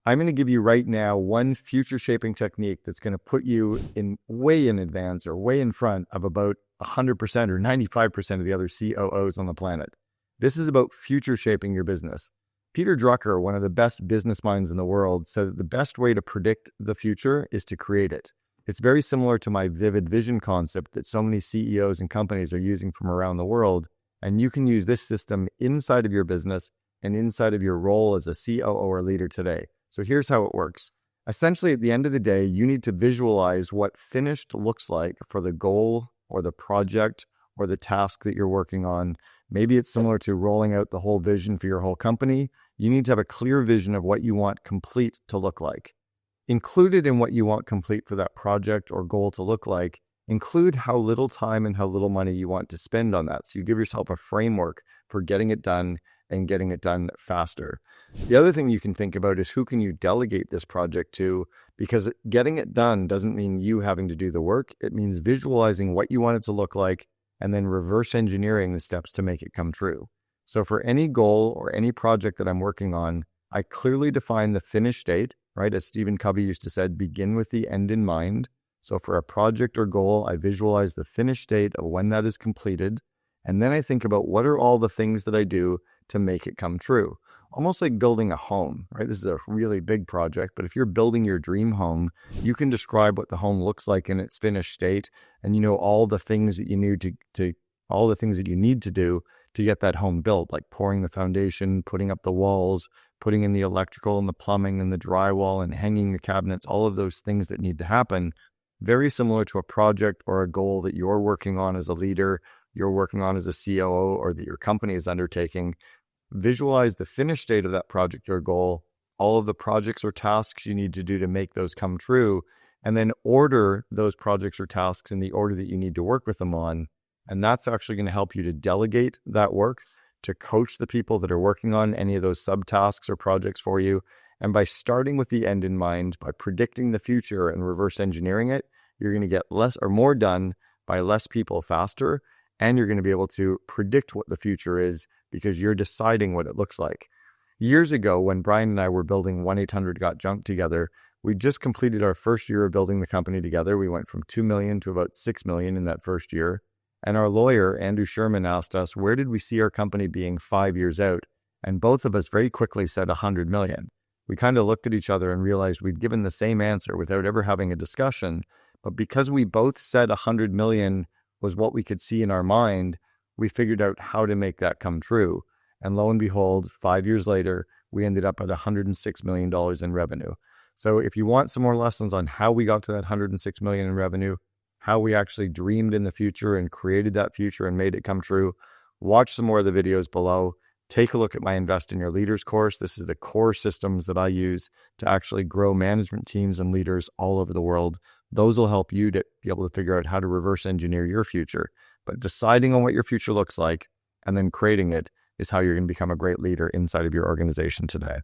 I'm going to give you right now one future shaping technique that's going to put you way in advance or way in front of about 100% or 95% of the other COOs on the planet. This is about future shaping your business. Peter Drucker, one of the best business minds in the world, said that the best way to predict the future is to create it. It's very similar to my vivid vision concept that so many CEOs and companies are using from around the world. And you can use this system inside of your business and inside of your role as a COO or leader today. So here's how it works. Essentially, at the end of the day, you need to visualize what finished looks like for the goal or the project or the task that you're working on. Maybe it's similar to rolling out the whole vision for your whole company. You need to have a clear vision of what you want complete to look like. Included in what you want complete for that project or goal to look like, include how little time and how little money you want to spend on that. So you give yourself a framework for getting it done and getting it done faster. The other thing you can think about is who can you delegate this project to, because getting it done doesn't mean you having to do the work. It means visualizing what you want it to look like and then reverse engineering the steps to make it come true. So for any goal or any project that I'm working on, I clearly define the finish date, right? As Stephen Covey used to say, begin with the end in mind. So for a project or goal, I visualize the finish date of when that is completed. And then I think about what are all the things that I do to make it come true. Almost like building a home, right? This is a really big project, but if you're building your dream home, you can describe what the home looks like in its finished state, and you know all the things that you need to do to get that home built, like pouring the foundation, putting up the walls, putting in the electrical and the plumbing and the drywall and hanging the cabinets, all of those things that need to happen. Very similar to a project or a goal that you're working on as a leader, you're working on as a COO, or that your company is undertaking. Visualize the finished state of that project or goal, all of the projects or tasks you need to do to make those come true, and then order those projects or tasks in the order that you need to work with them on. And that's actually going to help you to delegate that work, to coach the people that are working on any of those subtasks or projects for you. And by starting with the end in mind, by predicting the future and reverse engineering it, you're going to get less or more done by less people faster. And you're going to be able to predict what the future is because you're deciding what it looks like. Years ago, when Brian and I were building 1-800-GOT-JUNK together, we just completed our first year of building the company together. We went from 2 million to about 6 million in that first year. And our lawyer, Andrew Sherman, asked us, where did we see our company being 5 years out? And both of us very quickly said 100 million. We kind of looked at each other and realized we'd given the same answer without ever having a discussion. But because we both said 100 million was what we could see in our mind, we figured out how to make that come true. And lo and behold, 5 years later, we ended up at $106 million in revenue. So if you want some more lessons on how we got to that $106 million in revenue, how we actually dreamed in the future and created that future and made it come true, watch some more of the videos below. Take a look at my Invest in Your Leaders course. This is the core systems that I use to actually grow management teams and leaders all over the world. Those will help you to be able to figure out how to reverse engineer your future. But deciding on what your future looks like and then creating it is how you're going to become a great leader inside of your organization today.